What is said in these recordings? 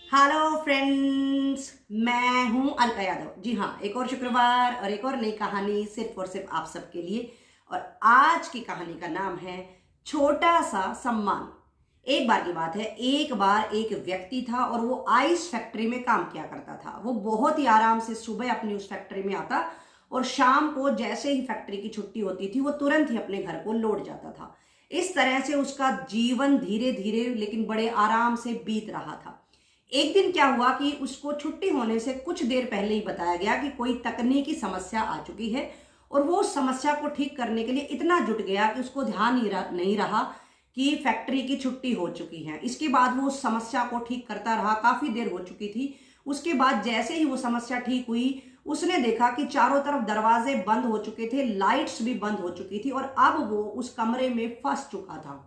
Hello friends, मैं हूं अलका यादव। जी हाँ, एक और शुक्रवार और एक और नई कहानी सिर्फ और सिर्फ आप सबके लिए। और आज की कहानी का नाम है छोटा सा सम्मान। एक बार की बात है, एक बार एक व्यक्ति था और वो आइस फैक्ट्री में काम किया करता था। वो बहुत ही आराम से सुबह अपनी उस फैक्ट्री में आता और शाम को जैसे ही फैक्ट्री की छुट्टी होती थी वो तुरंत ही अपने घर को लौट जाता था। इस तरह से उसका जीवन धीरे धीरे लेकिन बड़े आराम से बीत रहा था। एक दिन क्या हुआ कि उसको छुट्टी होने से कुछ देर पहले ही बताया गया कि कोई तकनीकी समस्या आ चुकी है और वो उस समस्या को ठीक करने के लिए इतना जुट गया कि उसको ध्यान नहीं रहा कि फैक्ट्री की छुट्टी हो चुकी है। इसके बाद वो उस समस्या को ठीक करता रहा, काफी देर हो चुकी थी। उसके बाद जैसे ही वो समस्या ठीक हुई, उसने देखा कि चारों तरफ दरवाजे बंद हो चुके थे, लाइट्स भी बंद हो चुकी थी और अब वो उस कमरे में फंस चुका था।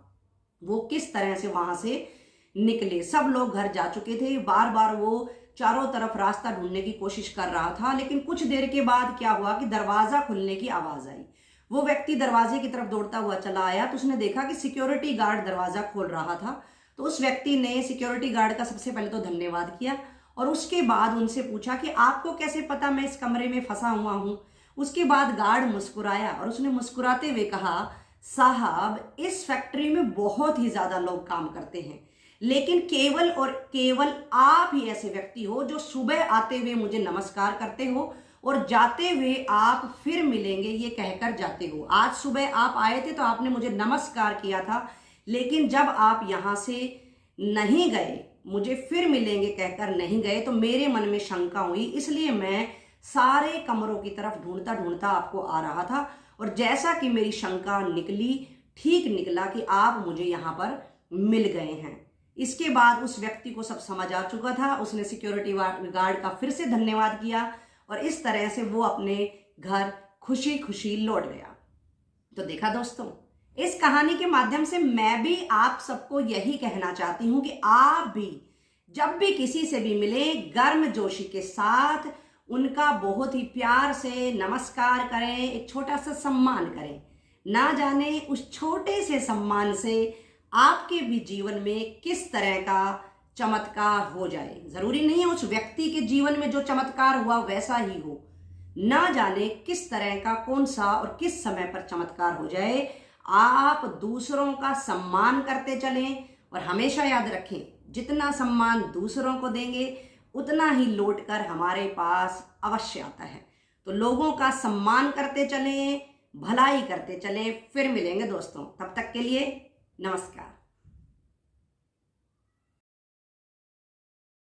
वो किस तरह से वहां से निकले। सब लोग घर जा चुके थे। बार बार वो चारों तरफ रास्ता ढूंढने की कोशिश कर रहा था, लेकिन कुछ देर के बाद क्या हुआ कि दरवाजा खुलने की आवाज आई। वो व्यक्ति दरवाजे की तरफ दौड़ता हुआ चला आया तो उसने देखा कि सिक्योरिटी गार्ड दरवाजा खोल रहा था। तो उस व्यक्ति ने सिक्योरिटी गार्ड का सबसे पहले तो धन्यवाद किया और उसके बाद उनसे पूछा कि आपको कैसे पता मैं इस कमरे में फंसा हुआ हूं। उसके बाद गार्ड मुस्कुराया और उसने मुस्कुराते हुए कहा, साहब, इस फैक्ट्री में बहुत ही ज्यादा लोग काम करते हैं, लेकिन केवल और केवल आप ही ऐसे व्यक्ति हो जो सुबह आते हुए मुझे नमस्कार करते हो और जाते हुए आप फिर मिलेंगे ये कहकर जाते हो। आज सुबह आप आए थे तो आपने मुझे नमस्कार किया था, लेकिन जब आप यहां से नहीं गए, मुझे फिर मिलेंगे कहकर नहीं गए, तो मेरे मन में शंका हुई। इसलिए मैं सारे कमरों की तरफ ढूंढता ढूंढता आपको आ रहा था और जैसा कि मेरी शंका निकली, ठीक निकला कि आप मुझे यहां पर मिल गए हैं। इसके बाद उस व्यक्ति को सब समझ आ चुका था। उसने सिक्योरिटी गार्ड का फिर से धन्यवाद किया और इस तरह से वो अपने घर खुशी खुशी लौट गया। तो देखा दोस्तों, इस कहानी के माध्यम से मैं भी आप सबको यही कहना चाहती हूं कि आप भी जब भी किसी से भी मिले, गर्म जोशी के साथ उनका बहुत ही प्यार से नमस्कार करें, एक छोटा सा सम्मान करें। ना जाने उस छोटे से सम्मान से आपके भी जीवन में किस तरह का चमत्कार हो जाए। जरूरी नहीं है उस व्यक्ति के जीवन में जो चमत्कार हुआ वैसा ही हो। ना जाने किस तरह का, कौन सा और किस समय पर चमत्कार हो जाए। आप दूसरों का सम्मान करते चलें और हमेशा याद रखें, जितना सम्मान दूसरों को देंगे उतना ही लौट कर हमारे पास अवश्य आता है। तो लोगों का सम्मान करते चलें, भलाई करते चलें। फिर मिलेंगे दोस्तों, तब तक के लिए नमस्कार।